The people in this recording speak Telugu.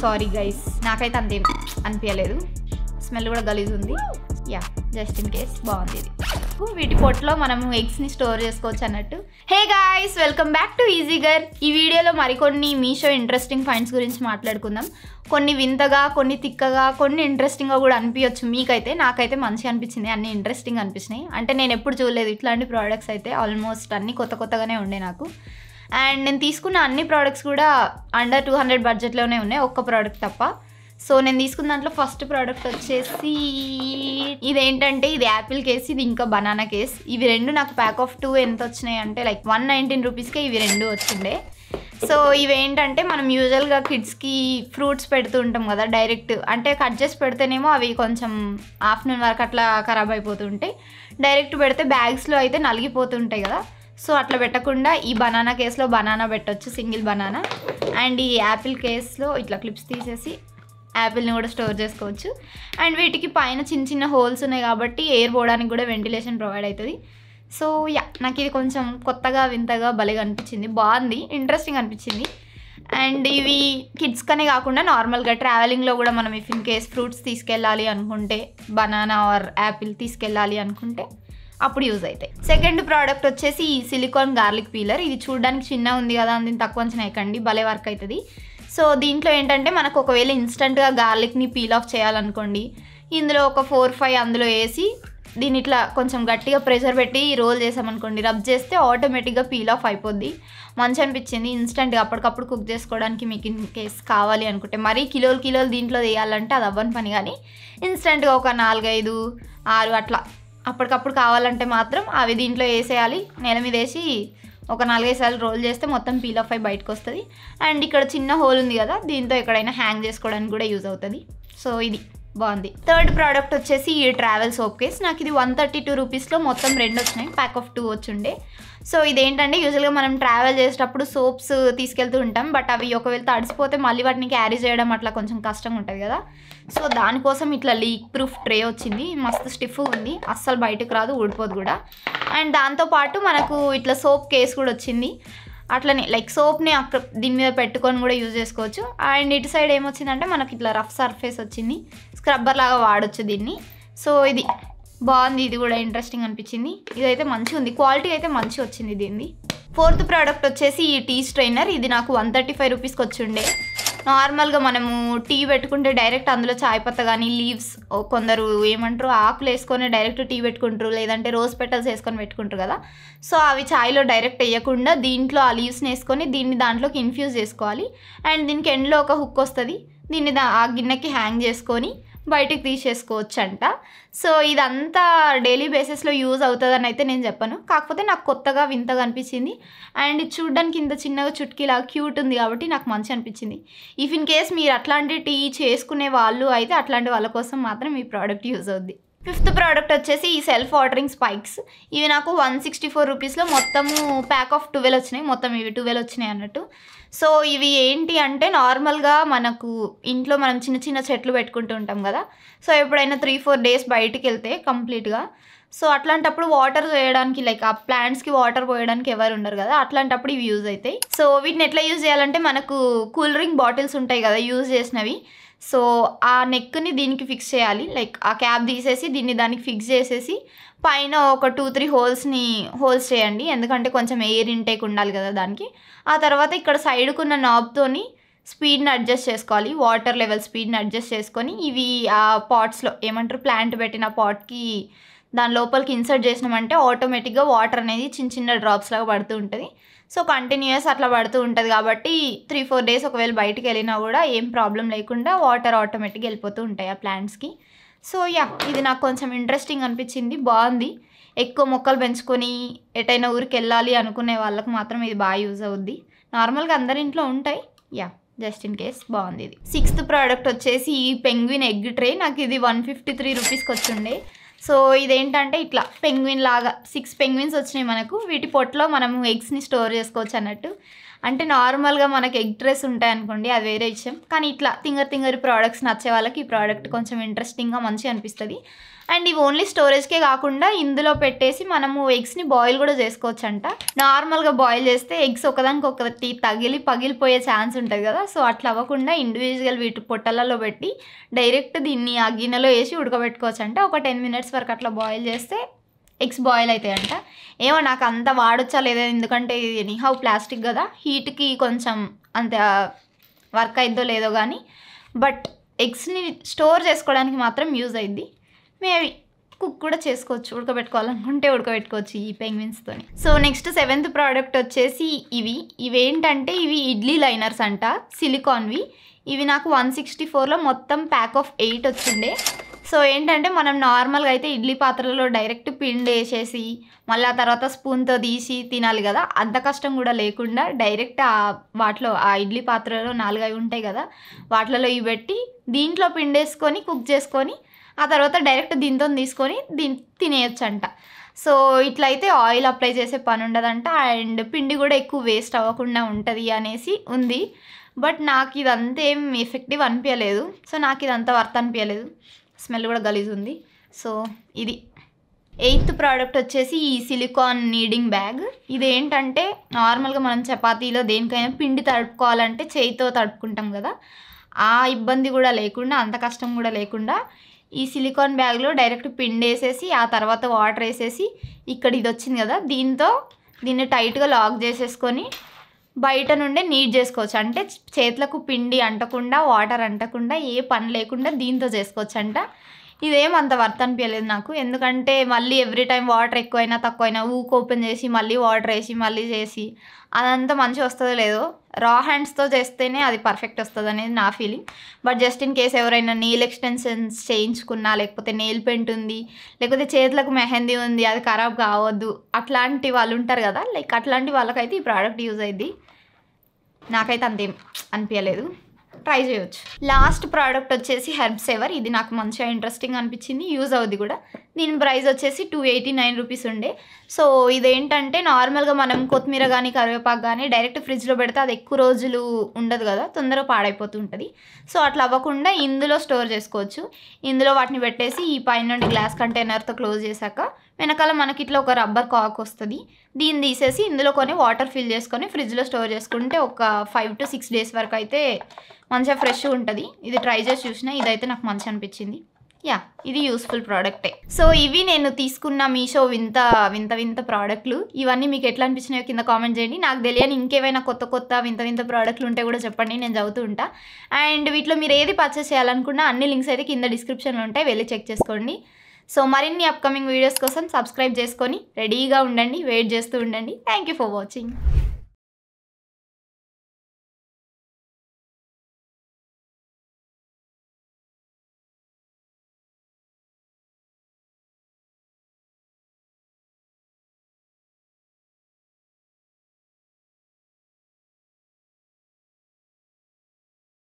సారీ గైస్, నాకైతే అంతేం అనిపించలేదు. స్మెల్ కూడా గలీజ్ ఉంది. యా, జస్ట్ ఇన్ కేస్ బాగుంది ఇది. వీటి పొట్లో మనము ఎగ్స్ని స్టోర్ చేసుకోవచ్చు అన్నట్టు. Hey guys, welcome back to ఈజీగర్. ఈ వీడియోలో మరికొన్ని మీషో ఇంట్రెస్టింగ్ ఫైండ్స్ గురించి మాట్లాడుకుందాం. కొన్ని వింతగా, కొన్ని తిక్కగా, కొన్ని ఇంట్రెస్టింగ్గా కూడా అనిపించవచ్చు మీకైతే. నాకైతే మంచిగా అనిపించింది, అన్ని ఇంట్రెస్టింగ్ అనిపించినాయి. అంటే నేను ఎప్పుడు చూడలేదు ఇట్లాంటి ప్రోడక్ట్స్ అయితే. ఆల్మోస్ట్ అన్ని కొత్తగానే ఉండే నాకు. అండ్ నేను తీసుకున్న అన్ని ప్రోడక్ట్స్ కూడా అండర్ 200 బడ్జెట్లోనే ఉన్నాయి, ఒక్క ప్రోడక్ట్ తప్ప. సో నేను తీసుకున్న దాంట్లో ఫస్ట్ ప్రోడక్ట్ వచ్చేసి ఇదేంటంటే, ఇది యాపిల్ కేస్, ఇది ఇంకా బనానా కేస్. ఇవి రెండు నాకు ప్యాక్ ఆఫ్ 2 ఎంత వచ్చినాయి అంటే లైక్ 119 రూపీస్కే ఇవి రెండు వచ్చిండే. సో ఇవేంటంటే, మనం యూజువల్గా కిడ్స్కి ఫ్రూట్స్ పెడుతూ ఉంటాం కదా డైరెక్ట్. అంటే కట్ చేసి పెడితేనేమో అవి కొంచెం ఆఫ్టర్నూన్ వరకు అట్లా ఖరాబ్ అయిపోతుంటాయి. డైరెక్ట్ పెడితే బ్యాగ్స్లో అయితే నలిగిపోతుంటాయి కదా. సో అట్లా పెట్టకుండా ఈ బనానా కేస్లో బనానా పెట్టవచ్చు, సింగిల్ బనానా. అండ్ ఈ యాపిల్ కేస్లో ఇట్లా క్లిప్స్ తీసేసి యాపిల్ని కూడా స్టోర్ చేసుకోవచ్చు. అండ్ వీటికి పైన చిన్న చిన్న హోల్స్ ఉన్నాయి కాబట్టి ఎయిర్ పోవడానికి కూడా వెంటిలేషన్ ప్రొవైడ్ అవుతుంది. సో యా, నాకు ఇది కొంచెం కొత్తగా వింతగా భలేగా అనిపించింది, బాగుంది, ఇంట్రెస్టింగ్ అనిపించింది. అండ్ ఇవి కిడ్స్కనే కాకుండా నార్మల్గా ట్రావెలింగ్లో కూడా మనం ఇఫ్ ఇన్ కేస్ ఫ్రూట్స్ తీసుకెళ్ళాలి అనుకుంటే, బనానా ఆర్ యాపిల్ తీసుకెళ్ళాలి అనుకుంటే అప్పుడు యూజ్ అవుతాయి. సెకండ్ ప్రోడక్ట్ వచ్చేసి ఈ సిలికాన్ గార్లిక్ పీలర్. ఇది చూడడానికి చిన్న ఉంది కదా, దీన్ని తక్కువ అంచనా ఎక్కండి, భలే వర్క్ అవుతుంది. సో దీంట్లో ఏంటంటే, మనకు ఒకవేళ ఇన్స్టెంట్గా గార్లిక్ని పీల్ ఆఫ్ చేయాలనుకోండి, ఇందులో ఒక 4-5 అందులో వేసి దీన్ని ఇట్లా కొంచెం గట్టిగా ప్రెషర్ పెట్టి రోల్ చేసామనుకోండి, రబ్ చేస్తే ఆటోమేటిక్గా పీల్ ఆఫ్ అయిపోద్ది. మంచి అనిపించింది. ఇన్స్టెంట్గా అప్పటికప్పుడు కుక్ చేసుకోవడానికి మీకు ఇన్ కేస్ కావాలి అనుకుంటే, మరీ కిలోలు దీంట్లో వేయాలంటే అది అవ్వని పని. కానీ ఇన్స్టెంట్గా ఒక 4-5-6 అట్లా అప్పటికప్పుడు కావాలంటే మాత్రం అవి దీంట్లో వేసేయాలి. నేల మీద వేసి ఒక 4-5 సార్లు రోల్ చేస్తే మొత్తం పీల్ ఆఫ్ అయి బయటకు వస్తుంది. అండ్ ఇక్కడ చిన్న హోల్ ఉంది కదా, దీంతో ఎక్కడైనా హ్యాంగ్ చేసుకోవడానికి కూడా యూజ్ అవుతుంది. సో ఇది బాగుంది. థర్డ్ ప్రోడక్ట్ వచ్చేసి ఈ ట్రావెల్ సోప్ కేస్. నాకు ఇది 132 రూపీస్లో మొత్తం 2 వచ్చినాయి, ప్యాక్ ఆఫ్ 2 వచ్చుండే. సో ఇదేంటంటే, యూజువల్గా మనం ట్రావెల్ చేసేటప్పుడు సోప్స్ తీసుకెళ్తూ ఉంటాం, బట్ అవి ఒకవేళ తడిసిపోతే మళ్ళీ వాటిని క్యారీ చేయడం అట్లా కొంచెం కష్టంగా ఉంటుంది కదా. సో దానికోసం ఇట్లా లీక్ ప్రూఫ్ ట్రే వచ్చింది, మస్తు స్టిఫ్ ఉంది, అస్సలు బయటకు రాదు, ఊడిపోదు కూడా. అండ్ దాంతోపాటు మనకు ఇట్లా సోప్ కేస్ కూడా వచ్చింది. అట్లనే లైక్ సోప్ని అక్కడ దీని మీద పెట్టుకొని కూడా యూజ్ చేసుకోవచ్చు. అండ్ ఇటు సైడ్ ఏమొచ్చిందంటే, మనకి ఇట్లా రఫ్ సర్ఫేస్ వచ్చింది, స్క్రబ్బర్ లాగా వాడచ్చు దీన్ని. సో ఇది బాగుంది, ఇది కూడా ఇంట్రెస్టింగ్ అనిపించింది. ఇదైతే మంచిగా ఉంది, క్వాలిటీ అయితే మంచిగా వచ్చింది దీన్ని. ఫోర్త్ ప్రోడక్ట్ వచ్చేసి ఈ టీ స్ట్రైనర్. ఇది నాకు 135 రూపీస్కి వచ్చిండే. నార్మల్గా మనము టీ పెట్టుకుంటే డైరెక్ట్ అందులో చాయ్ పత్తా కానీ లీవ్స్, కొందరు ఏమంటారు ఆకులు వేసుకొని డైరెక్ట్ టీ పెట్టుకుంటారు, లేదంటే రోజ్ పెటల్స్ వేసుకొని పెట్టుకుంటారు కదా. సో అవి చాయ్లో డైరెక్ట్ వేయకుండా దీంట్లో ఆ లీవ్స్ని వేసుకొని దీన్ని దాంట్లోకి ఇన్ఫ్యూజ్ చేసుకోవాలి. అండ్ దీనికి ఎండ్లో ఒక హుక్ వస్తుంది, దీన్ని ఆ గిన్నెకి హ్యాంగ్ చేసుకొని బయటికి తీసేసుకోవచ్చు అంట. సో ఇదంతా డైలీ బేసిస్లో యూజ్ అవుతుందని అయితే నేను చెప్పను, కాకపోతే నాకు కొత్తగా వింతగా అనిపించింది. అండ్ ఇది చూడడానికి ఇంత చిన్నగా చుట్కీలాగా క్యూట్ ఉంది కాబట్టి నాకు మంచి అనిపించింది. ఇఫ్ ఇన్ కేస్ మీరు అట్లాంటి టీ చేసుకునే వాళ్ళు అయితే అట్లాంటి వాళ్ళ కోసం మాత్రం ఈ ప్రోడక్ట్ యూజ్ అవుద్ది. ఫిఫ్త్ ప్రోడక్ట్ వచ్చేసి ఈ సెల్ఫ్ వాటరింగ్ స్పైక్స్. ఇవి నాకు 164 రూపీస్లో మొత్తము ప్యాక్ ఆఫ్ 12 వచ్చినాయి, మొత్తం ఇవి 12 వచ్చినాయి అన్నట్టు. సో ఇవి ఏంటి అంటే, నార్మల్గా మనకు ఇంట్లో మనం చిన్న చిన్న చెట్లు పెట్టుకుంటూ ఉంటాం కదా. సో ఎప్పుడైనా 3-4 డేస్ బయటికి వెళ్తే కంప్లీట్గా, సో అట్లాంటప్పుడు వాటర్ చేయడానికి లైక్ ఆ ప్లాంట్స్కి వాటర్ పోయడానికి ఎవరు ఉండరు కదా, అట్లాంటప్పుడు ఇవి యూజ్ అవుతాయి. సో వీటిని ఎట్లా యూజ్ చేయాలంటే, మనకు కూల్ డ్రింక్ బాటిల్స్ ఉంటాయి కదా యూజ్ చేసినవి, సో ఆ నెక్ని దీనికి ఫిక్స్ చేయాలి. లైక్ ఆ క్యాప్ తీసేసి దీన్ని దానికి ఫిక్స్ చేసేసి పైన ఒక 2-3 హోల్స్ చేయండి, ఎందుకంటే కొంచెం ఎయిర్ ఇంటేక్ ఉండాలి కదా దానికి. ఆ తర్వాత ఇక్కడ సైడ్కున్న నాబ్తోని స్పీడ్ని అడ్జస్ట్ చేసుకోవాలి, వాటర్ లెవెల్ స్పీడ్ని అడ్జస్ట్ చేసుకొని ఇవి ఆ పాట్స్లో ఏమంటారు ప్లాంట్ పెట్టిన పాట్కి దాని లోపలికి ఇన్సర్ట్ చేసినామంటే ఆటోమేటిక్గా వాటర్ అనేది చిన్న చిన్న డ్రాప్స్ లాగా పడుతూ ఉంటుంది. సో కంటిన్యూస్ అట్లా పడుతూ ఉంటుంది కాబట్టి 3-4 డేస్ ఒకవేళ బయటికి వెళ్ళినా కూడా ఏం ప్రాబ్లం లేకుండా వాటర్ ఆటోమేటిక్గా వెళ్ళిపోతూ ఉంటాయి ఆ ప్లాంట్స్కి. సో యా, ఇది నాకు కొంచెం ఇంట్రెస్టింగ్ అనిపించింది, బాగుంది. ఎక్కువ మొక్కలు పెంచుకొని ఎటైనా ఊరికి వెళ్ళాలి అనుకునే వాళ్ళకి మాత్రం ఇది బాగా యూజ్ అవుద్ది. నార్మల్గా అందరి ఇంట్లో ఉంటాయి, యా జస్ట్ ఇన్ కేస్ బాగుంది ఇది. సిక్స్త్ ప్రోడక్ట్ వచ్చేసి ఈ పెంగ్విన్ ఎగ్ ట్రే. నాకు ఇది 153 రూపీస్కి వచ్చిండే. సో ఇదేంటంటే ఇట్లా పెంగ్విన్ లాగా 6 పెంగ్విన్స్ వచ్చినాయి మనకు. వీటి పొట్లో మనము ఎగ్స్ని స్టోర్ చేసుకోవచ్చు అన్నట్టు. అంటే నార్మల్గా మనకి ఎగ్ ట్రేస్ ఉంటాయి అనుకోండి, అది వేరే విషయం. కానీ ఇట్లా తింగరి ప్రోడక్ట్స్ నచ్చే వాళ్ళకి ఈ ప్రోడక్ట్ కొంచెం ఇంట్రెస్టింగ్గా మంచిగా అనిపిస్తుంది. అండ్ ఇవి ఓన్లీ స్టోరేజ్కే కాకుండా ఇందులో పెట్టేసి మనము ఎగ్స్ని బాయిల్ కూడా చేసుకోవచ్చు అంట. నార్మల్గా బాయిల్ చేస్తే ఎగ్స్ ఒకదానికొకటి పగిలిపోయే ఛాన్స్ ఉంటుంది కదా. సో అట్లా అవ్వకుండా ఇండివిజువల్ వీటి పొట్టలలో పెట్టి డైరెక్ట్ దీన్ని ఆ గిన్నెలో వేసి ఉడకబెట్టుకోవచ్చు అంట. ఒక 10 minutes వరకు అట్లా బాయిల్ చేస్తే ఎగ్స్ బాయిల్ అవుతాయంట. ఏమో నాకు అంత వాడొచ్చా లేదా, ఎందుకంటే ఇది నిహౌ ప్లాస్టిక్ కదా, హీట్కి కొంచెం అంత వర్క్ అయిద్దో లేదో కానీ, బట్ ఎగ్స్ని స్టోర్ చేసుకోవడానికి మాత్రం యూజ్ అయింది. మేబీ కుక్ కూడా చేసుకోవచ్చు, ఉడకబెట్టుకోవాలనుకుంటే ఉడకబెట్టుకోవచ్చు ఈ పెంగ్విన్స్తో. సో నెక్స్ట్ 7th ప్రోడక్ట్ వచ్చేసి ఇవేంటంటే ఇవి ఇడ్లీ లైనర్స్ అంట, సిలికాన్వి. ఇవి నాకు 164లో మొత్తం ప్యాక్ ఆఫ్ 8 వచ్చిండే. సో ఏంటంటే మనం నార్మల్గా అయితే ఇడ్లీ పాత్రలో డైరెక్ట్ పిండి వేసేసి మళ్ళీ ఆ తర్వాత స్పూన్తో తీసి తినాలి కదా, అంత కష్టం కూడా లేకుండా డైరెక్ట్ వాటిలో ఆ ఇడ్లీ పాత్రలో 4 ఉంటాయి కదా, వాటిలో ఇవి పెట్టి దీంట్లో పిండి వేసుకొని కుక్ చేసుకొని ఆ తర్వాత డైరెక్ట్ దీంతో తీసుకొని తినేయచ్చు అంట. సో ఇట్లయితే ఆయిల్ అప్లై చేసే పని ఉండదంట, అండ్ పిండి కూడా ఎక్కువ వేస్ట్ అవ్వకుండా ఉంటుంది అనేసి ఉంది. బట్ నాకు ఇదంతా ఏం ఎఫెక్టివ్ అనిపించలేదు. సో నాకు ఇదంతా వర్త్ అనిపించలేదు, స్మెల్ కూడా గలీజ్ ఉంది. సో ఇది 8th ప్రోడక్ట్ వచ్చేసి ఈ సిలికాన్ నీడింగ్ బ్యాగ్. ఇదేంటంటే నార్మల్గా మనం చపాతీలో దేనికైనా పిండి తడుపుకోవాలంటే చేయితో తడుపుకుంటాం కదా, ఆ ఇబ్బంది కూడా లేకుండా, అంత కష్టం కూడా లేకుండా ఈ సిలికాన్ బ్యాగ్లో డైరెక్ట్ పిండి వేసేసి ఆ తర్వాత వాటర్ వేసేసి ఇక్కడ ఇది వచ్చింది కదా, దీన్ని టైట్గా లాక్ చేసేసుకొని బయట నుండే నీట్ చేసుకోవచ్చు. అంటే చేతులకు పిండి అంటకుండా వాటర్ అంటకుండా ఏ పని లేకుండా దీంతో చేసుకోవచ్చు అంట. ఇదేం అంత వర్త్ అనిపించలేదు నాకు, ఎందుకంటే మళ్ళీ ఎవ్రీ టైం వాటర్ ఎక్కువైనా తక్కువైనా ఓపెన్ చేసి మళ్ళీ వాటర్ వేసి మళ్ళీ చేసి అదంతా మంచిగా వస్తుందో లేదో, రా హ్యాండ్స్తో చేస్తేనే అది పర్ఫెక్ట్ వస్తుంది అనేది నా feeling. But just in case ఎవరైనా నెయిల్ ఎక్స్టెన్షన్స్ చేయించుకున్నా, లేకపోతే నెయిల్ పెయింట్ ఉంది, లేకపోతే చేతులకు మెహందీ ఉంది, అది ఖరాబ్ కావద్దు అట్లాంటి వాళ్ళు ఉంటారు కదా, లైక్ అట్లాంటి వాళ్ళకైతే ఈ ప్రోడక్ట్ యూజ్ అయ్యింది. నాకైతే అంతేం అనిపించలేదు, ట్రై చేయవచ్చు. లాస్ట్ ప్రోడక్ట్ వచ్చేసి హెర్బ్ సేవర్. ఇది నాకు మంచిగా ఇంట్రెస్టింగ్ అనిపించింది, యూజ్ అవుద్ది కూడా. దీని ప్రైస్ వచ్చేసి 289 రూపీస్ ఉండే. సో ఇదేంటంటే నార్మల్గా మనం కొత్తిమీర కానీ కరివేపాకు కానీ డైరెక్ట్ ఫ్రిడ్జ్లో పెడితే అది ఎక్కువ రోజులు ఉండదు కదా, తొందరగా పాడైపోతూ ఉంటుంది. సో అట్లా అవ్వకుండా ఇందులో స్టోర్ చేసుకోవచ్చు. ఇందులో వాటిని పెట్టేసి ఈ పైన నుండి గ్లాస్ కంటైనర్తో క్లోజ్ చేశాక వెనకాల మనకి ఇట్లా ఒక రబ్బర్ కాక్ వస్తుంది, దీన్ని తీసేసి ఇందులో కొన్ని వాటర్ ఫిల్ చేసుకొని ఫ్రిడ్జ్లో స్టోర్ చేసుకుంటే ఒక 5 to 6 days వరకు అయితే మంచిగా ఫ్రెష్గా ఉంటుంది. ఇది ట్రై చేసి చూసినా, ఇదైతే నాకు మంచిగా అనిపించింది. యా, ఇది యూస్ఫుల్ ప్రోడక్టే. సో ఇవి నేను తీసుకున్న మీషో వింత ప్రోడక్ట్లు. ఇవన్నీ మీకు ఎట్లా అనిపించినాయో కింద కామెంట్ చేయండి. నాకు తెలియని ఇంకేమైనా కొత్త వింత ప్రోడక్ట్లు ఉంటే కూడా చెప్పండి, నేను చదువుతూ ఉంటా. అండ్ వీటిలో మీరు ఏది పర్చేస్ చేయాలనుకున్నా అన్ని లింక్స్ అయితే కింద డిస్క్రిప్షన్లో ఉంటాయి, వెళ్ళి చెక్ చేసుకోండి. సో మరిన్ని అప్కమింగ్ వీడియోస్ కోసం సబ్స్క్రైబ్ చేసుకొని రెడీగా ఉండండి, వెయిట్ చేస్తూ ఉండండి. Thank you for watching.